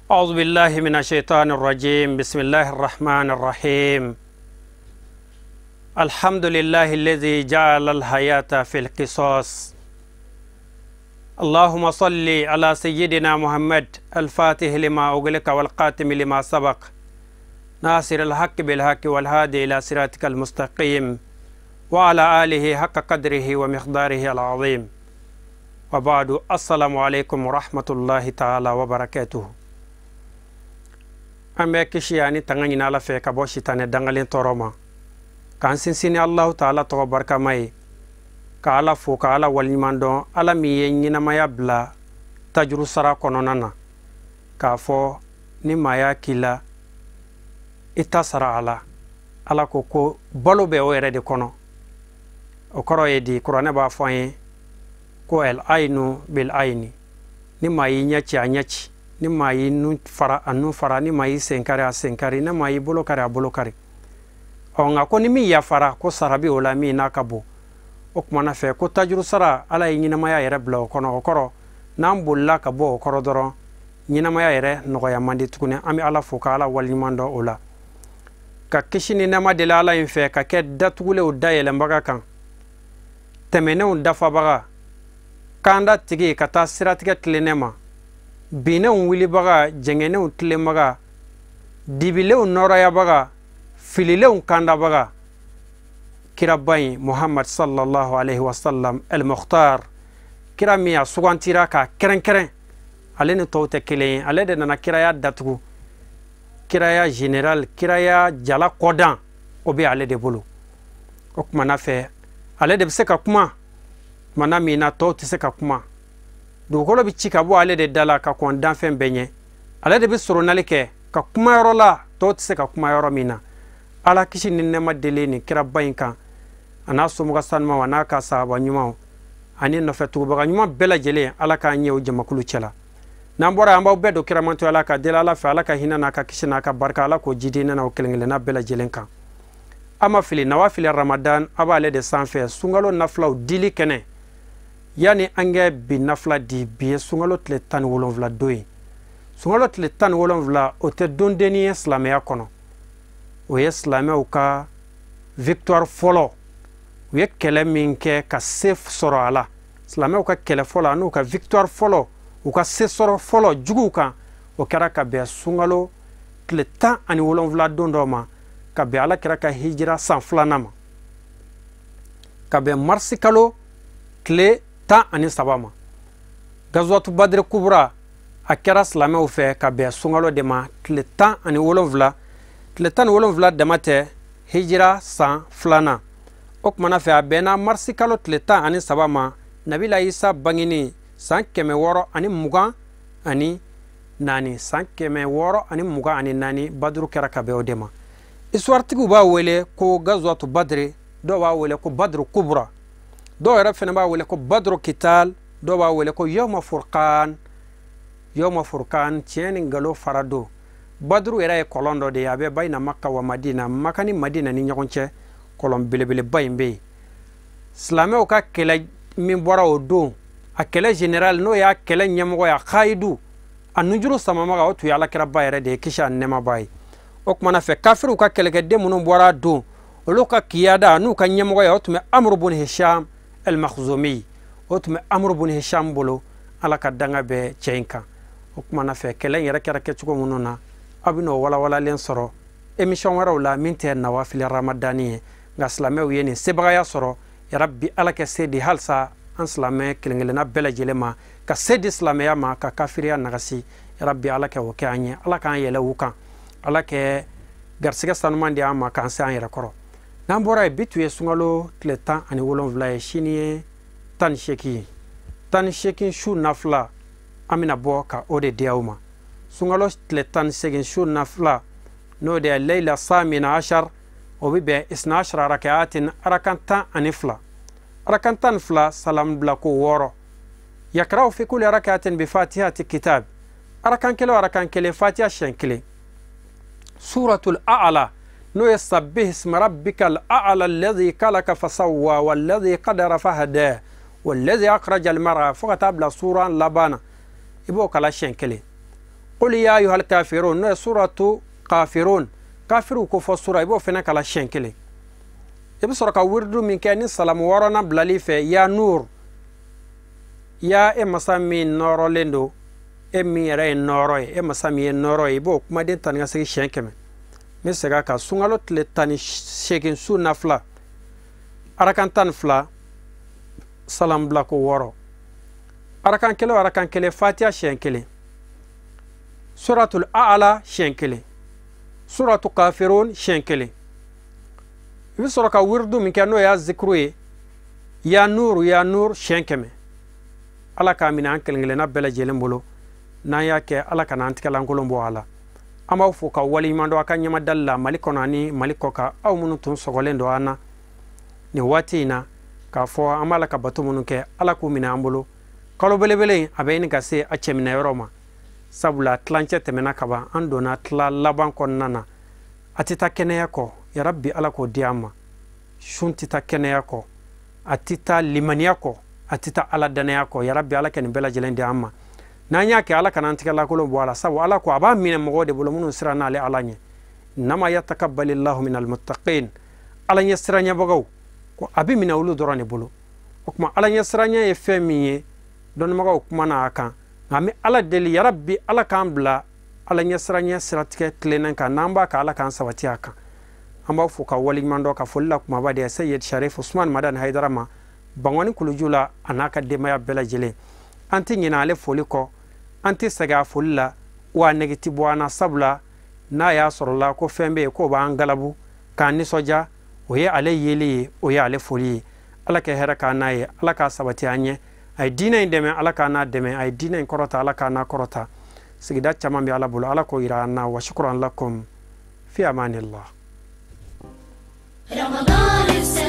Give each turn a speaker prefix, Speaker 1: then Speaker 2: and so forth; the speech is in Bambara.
Speaker 1: أعوذ بالله من الشيطان الرجيم. بسم الله الرحمن الرحيم. الحمد لله الذي جعل الحياة في القصاص. اللهم صل على سيدنا محمد الفاتح لما أغلق والقاتم لما سبق ناصر الحق بالحق والهادي إلى صراطك المستقيم وعلى آله حق قدره ومقداره العظيم. وبعد السلام عليكم ورحمة الله تعالى وبركاته. Ambe kishiyani tangani na la fe ka bo shitane dangalen toroma kan sinsini Allah ta'ala to barka mai ka ala fo ka ala walnyimando ala mi yenyina maya bla tajru sara kononana ka fo ni maya kila ita sara ala ko balo be o yere de kono o koro edi qur'ane ba fo yin ko el ainu bil aini ni mayi nyachi ni mayi nu fara anu fara ni mayi senkari a senkari ni mayi bolokari a bolokari nga ko ni mi ya fara ko sarabi ola mi na kabo o kuma na fe ko tajuru sara ala yi nyina maya yere bla kono okoro nan bulla kabo okoro doro nyina maya yere no ya mandi tukune ami ala fuka ala wal nyimando ola ka kishini na madela ala infe ka ke datugule o dayele mbaga kan temene o dafa baga kanda tigi kata siratige tlenema bine wili baga jengene tle maga dibile nora ya baga filile kanda baga kirabai Muhammad sallallahu alaihi wasallam al-Mukhtar kiramiya sugantira ka keren alene tawte kelen alede nana kiraya datugu kiraya general kiraya jala kodan obi alede bulu okuma na fe alede biseka kuma manami na tawte seka kuma dugukolo bi cika bo ale de dala ka kon danfen benye ale de bi soro nalike ka kuma yoro la to tse ka kuma yoro mina ala kishi ni nema dele ni kira bayinka ana so muga sanma wana ka sahaba nyuma ani no fetu baga nyuma bela jele ala ka nyew jamakulu cela nambora amba bedo kira manto ala ka dela ala fa ala ka hinana ka kishi na ka barka ala ko jidina na o kelengele na bela jelenka ama fili nawafil ramadan aba ale de sanfe sungalo naflaw dili kene yani ange bi nafla di biye sungalo tle tan wolonvla doyi sungalo tle tan wolonvla o te dondeni islameya kono o islame o ka victoire folo o ye kele min ke ka se soro ala islame o ka kele folo anu ka victoire folo o ka se soro folo jugu kan o kera ka be sungalo tle tan ani wolonvla dondo ma ka be ala kera ka hijra san flanama ka be marsikalo tle ta ani sabama gazwatu badr kubra akera slame ufe ka be sungalo de ma tleta ani wolonvla damate hijra san flana okmana fe abena marsikalo tleta ani sabama nabila isa bangini san keme woro ani muga ani nani san keme woro ani muga ani nani badru kera ka be odema iswartigu ba wele ko gazwatu badr do ba wele ko badru kubra do yara fena ba wele ko badru kital do ba wele ko yawma furqan tieni ngalo farado badru era e kolondo de yabe bayna makka wa madina makani madina ni nyakonche kolon belebele bayimbe islame o ka kele min bora o do a kele general no ya kele nyamo ya khaidu anujuru samama ga otu yala kira bayere de kisha nema bay okmana fe kafiru ka kele ke demuno bora do oloka kiyada anu ka nyamo ya otu me amru bun hisham المخزومي وتم أمر بن هشام بلو على كدعنا بتشينكا وكمان في كلام يركض كتشكو منونا أبنو ولا لين صرو إمشون ورا ولا منتهى النوافل الرمضانية غسلامه ويني سبعة صرو يا ربي على كسيدي هالسا أنسلامه كلنا بلا جلما كسيدي إسلامي ما ككافريا نغسي يا ربي على كوكاني على كان يلوكا على ك غرسيك سانمان دي أما كان سان يركورو nambora bitu ye sungalo tleta ani wolonvla ye shiniye tan sheki shu nafla amina bo ka ode diauma sungalo tletan segin shu nafla no de layla samina ashar o bibe 12 rak'atin arakanta anifla arakantan fla salam bla ko woro yakrau fi kulli rak'atin bi fatihati kitab arakan kele fatiha shenkile suratul a'la نو يسبح اسم ربك الأعلى الذي خلق فسوى والذي قدر فهدى والذي أخرج المرعى فكتب لا سورة لبانا إبو كلا شنكلي qul ya ayyuhal kafirun no suratu kafirun kafiru ko fo sura ibo fena kala shenkele ibo sura ka wirdu min kani salam warana blali fe ya nur ya e masami noro lendo e mi re noro e masami noro ibo kuma den tan ngase shenkeme me sega ka sungalo tle tani shekin su nafla arakan tan fla salam blako woro arakan kele fatiha shenkele suratul a'la shenkele suratul kafirun shenkele ibi suraka wirdu min kano ya zikruye ya nur shenkeme ala ka mina ankelngele na bela jelen bolo na yake ala kana antikala ngolombo ala ama fu ka wali mando aka nyama dalla malikona ni malikoka aw munu tun sogolendo ana ni watina ka fo amala ka batu munu ke ala ku mina ambolo kalo belebele abeni ka se achemina yoroma sabula tlanche temena kaba andona tla laban konnana atita keneyako ya rabbi ala ko diama shuntita keneyako atita limaniyako atita ala danayako ya rabbi ala ken bela jelendi amma nanya ke ala kana antika la ko bo ala sabu ala ko aba mine mogode bolo munun sirana ale alanye nama yatakabbalillahu minal muttaqin ala nyesranya bogaw ko abi mina wulu dorane bolo okuma ala nyesranya e femiye don magaw kuma na aka ngami ala deli ya rabbi ala kan bla ala nyesranya siratike tlenen ka namba ka ala kan sawati aka amba fu ka wali mando ka fulla kuma ba de sayyid sharif usman madan haydarama bangwani kulujula anaka de maya bela jele anti nyina ale foliko anti saga fulla wa negatibo ana sabla na ya sorla ko fembe ko ba angalabu kan ni soja oye ale yeli oye ale foli ala ke heraka naye ala ka sabati anye ay dina indeme ala ka na deme ay dina korota ala ka na korota sigida chama bi ala bulu ala ko irana wa shukran lakum fi amanillah. Ramadan is